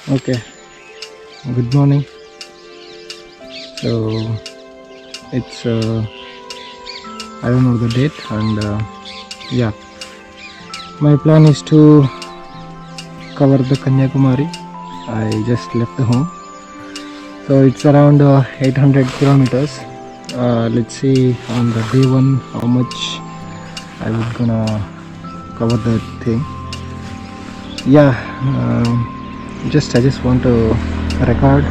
Okay, good morning. So it's I don't know the date, and yeah, my plan is to cover the Kanyakumari. I just left the home, so it's around 800 kilometers. Let's see on the day one how much I was gonna cover the thing. Yeah, I just want to record.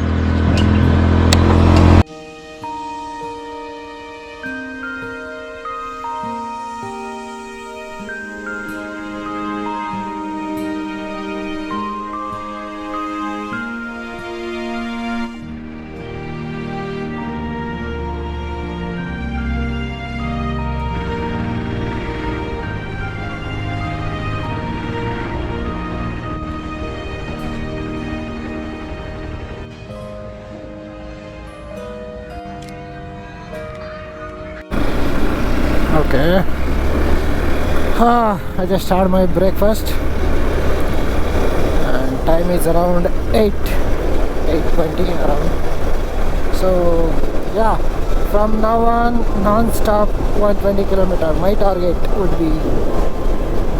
Okay. I just had my breakfast and time is around 8:20 around. So yeah, from now on non-stop 120 kilometer. My target would be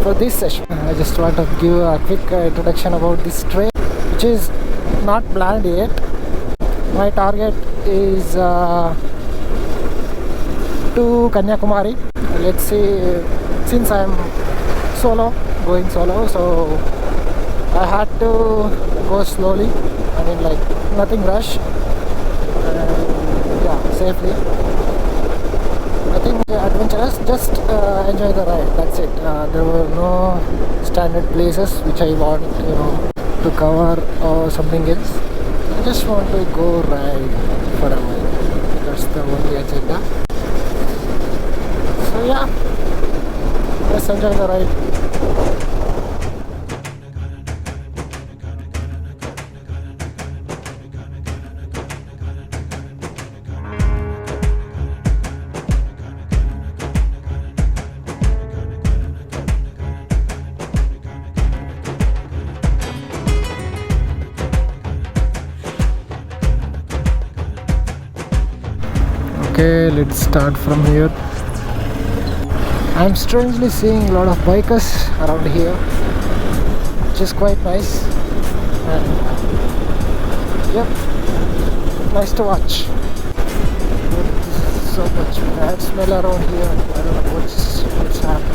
for this session. I just want to give a quick introduction about this train, which is not planned yet. My target is to Kanyakumari. Let's see, since I'm going solo, so I had to go slowly. I mean, like, nothing rush, and yeah, safely. Nothing adventurous, just enjoy the ride. That's it. There were no standard places which I want, to cover or something else. I just want to go ride for a while. That's the only agenda. So yeah, let's enjoy the ride. Okay, let's start from here. I'm strangely seeing a lot of bikers around here, which is quite nice. And yep, nice to watch. There's so much bad smell around here. I don't know what's happening.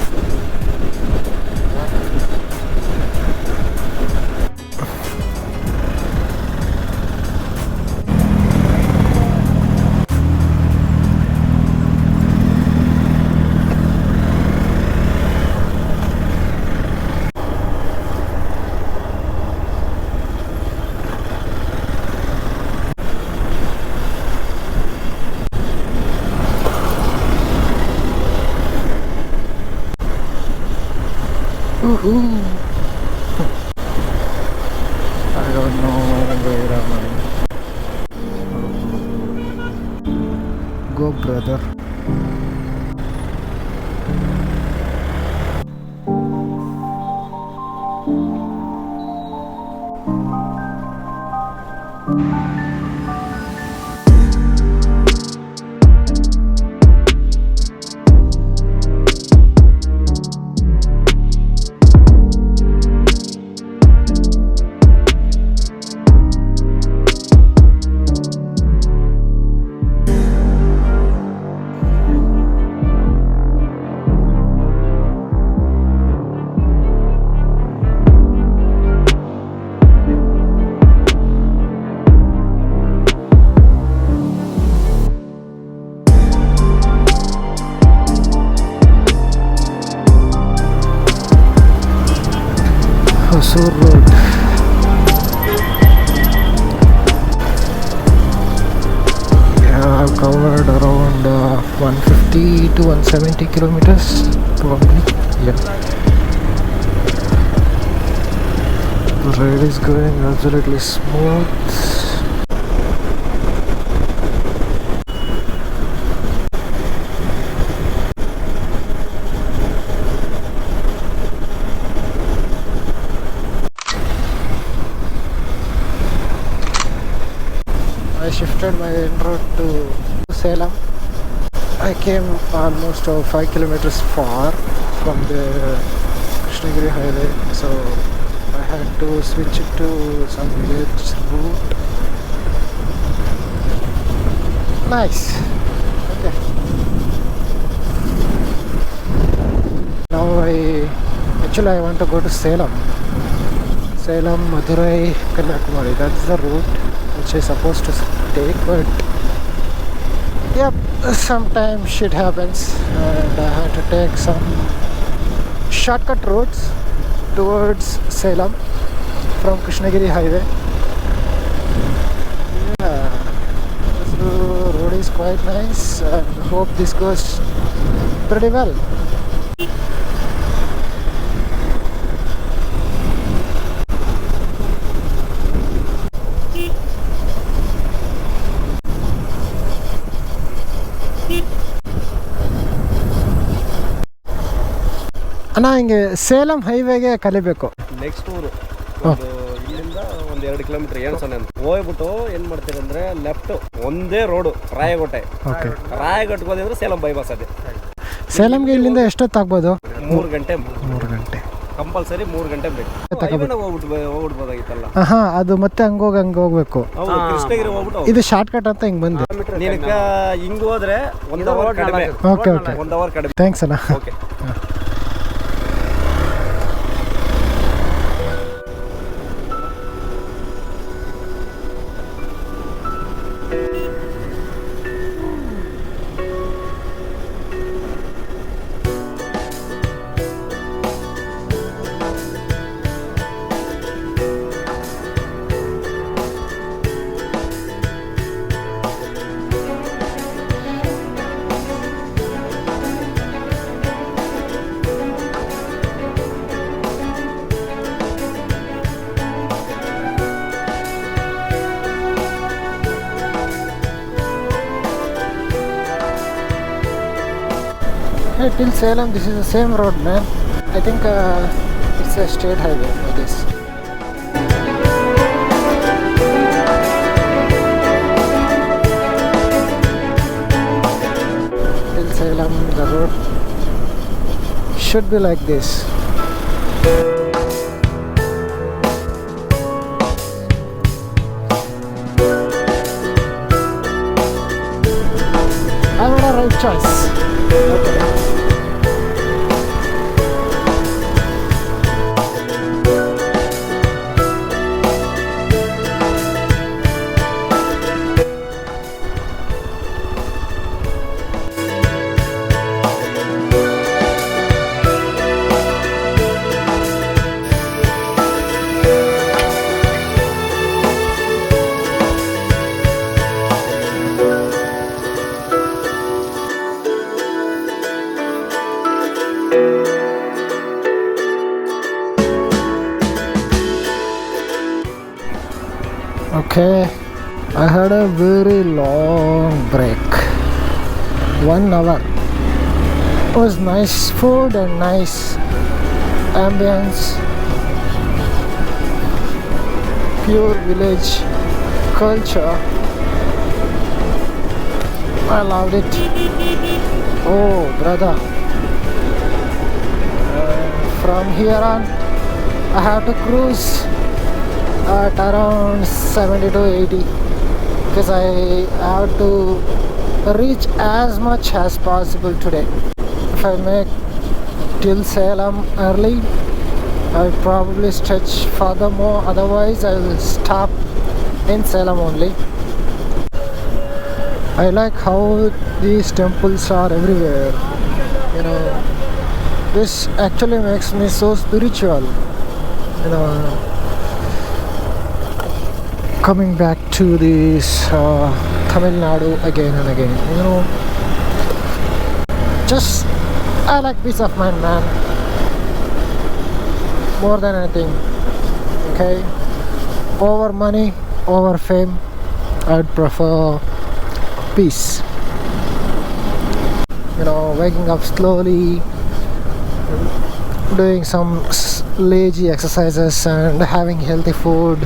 Woohoo! I don't know where am I. Go, brother. Hosur Road. Yeah, I've covered around 150 to 170 kilometers probably. Yeah. The ride is going absolutely smooth. shifted my route to Salem. I came almost 5 kilometers far from the Krishnagiri highway, so I had to switch it to some village route. Nice. Okay. Now I want to go to Salem, Madurai, Kanyakumari. That's the route which I'm supposed to take, but yep, sometimes shit happens and I had to take some shortcut roads towards Salem from Krishnagiri highway. Yeah, this road is quite nice and hope this goes pretty well. ಅಣ್ಣ ಹಿಂಗೆ ಸೇಲಂ ಹೈವೇಗೆ ಕಲಿಬೇಕು. Next ಊರು ಇಲ್ಲಿಂದ ಒಂದು 2 kilometre ಏನ್ಸನೆ ಅಂತ ಹೋಗ್ಬಿಟ್ಟು ಏನ್ ಮಾಡ್ತೀರಿ ಅಂದ್ರೆ ಲೆಫ್ಟ್ ಒಂದೇ ರೋಡು ರಾಯಘಟ್ಟೆ. ರಾಯಘಟ್ಟಕ್ಕೆ ಹೋದ್ರೆ ಸೇಲಂ ಬೈಪಾಸ್ ಅದೇ. ಸೇಲಂಗೆ ಇಲ್ಲಿಂದ ಎಷ್ಟೊತ್ತಾಗ್ಬೋದು? 3 ಗಂಟೆ ಕಂಪಲ್ಸರಿ 3 ಗಂಟೆ ಬೇಕು. ಹೋಗ್ಬಿಡ್ಬೋದಾಗಿತ್ತಲ್ಲ. ಅದು ಮತ್ತೆ ಹಂಗೆ ಹೋಗ್ಬೇಕು. ಕೃಷ್ಣಗಿರಿ ಹೋಗ್ಬಿಟ್ಟು ಇದು ಶಾರ್ಟ್ ಕಟ್ ಅಂತ ಹಿಂಗೆ ಬಂದು ನೀನು ಹಿಂಗೆ ಹೋದ್ರೆ 1 ಅವರ್ ಕಡಿಮೆ. ಓಕೆ 1 ಅವರ್ ಕಡಿಮೆ. ಥ್ಯಾಂಕ್ಸ್ ಅಣ್ಣ. Okay. Hey, till Salem, this is the same road, man. I think it's a state highway, I guess. Till Salem, the road should be like this. I made a right choice. Okay. Okay, I had a very long break. 1 hour. It was nice food and nice ambience. Pure village culture. I loved it. Oh, brother. From here on, I have to cruise at around 70 to 80 because I have to reach as much as possible today. If I make till Salem early, I'll probably stretch furthermore, otherwise I will stop in Salem only. I like how these temples are everywhere, you know. This actually makes me so spiritual, you know. Coming back to this Tamilnadu again and again, you know, just I like peace of mind, man, more than anything. Okay, over money, over fame, I'd prefer peace. You know, waking up slowly, doing some lazy exercises and having healthy food.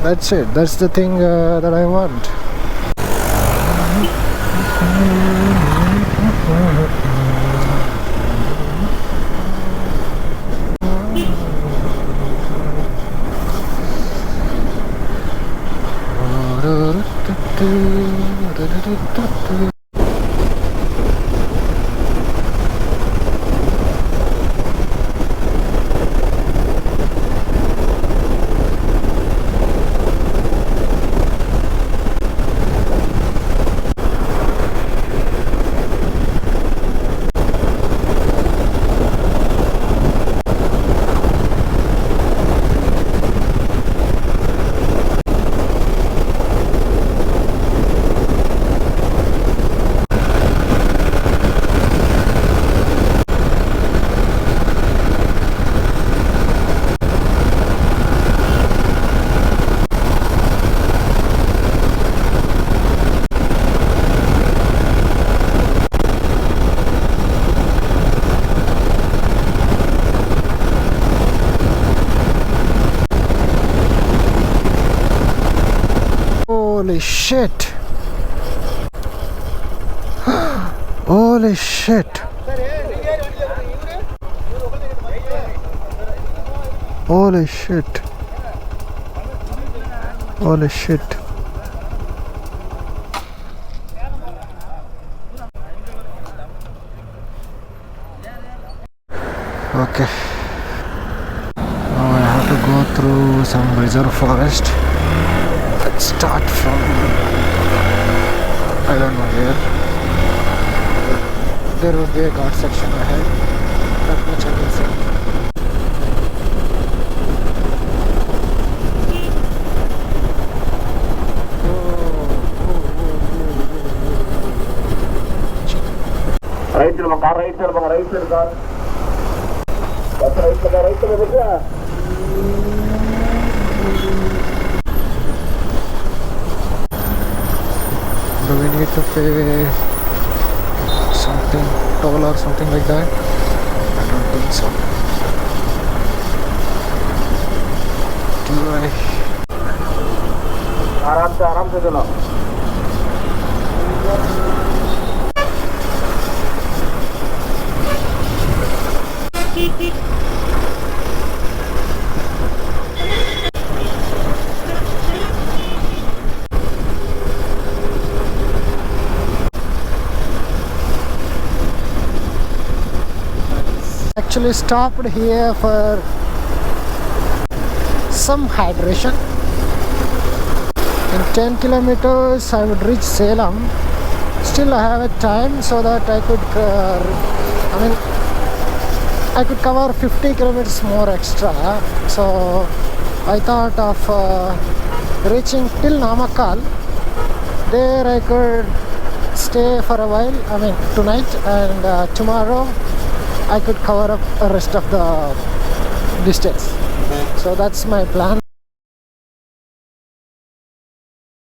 That's it. That's the thing that I want. Holy shit! Holy shit! Holy shit! Holy shit! Okay. Now I have to go through some reserve forest. Let's start from I don't know where. There would be a guard section ahead. That much I can say. Right side car, right side car. That's right side. Do we need to pay something, toll or something like that? I don't think so. Do I? आराम से चलो. Actually stopped here for some hydration. In 10 kilometers I would reach Salem. Still I have a time so that I could I could cover 50 kilometers more extra. So I thought of reaching till Namakkal. There I could stay for a while, tonight, and tomorrow I could cover up the rest of the distance. So that's my plan.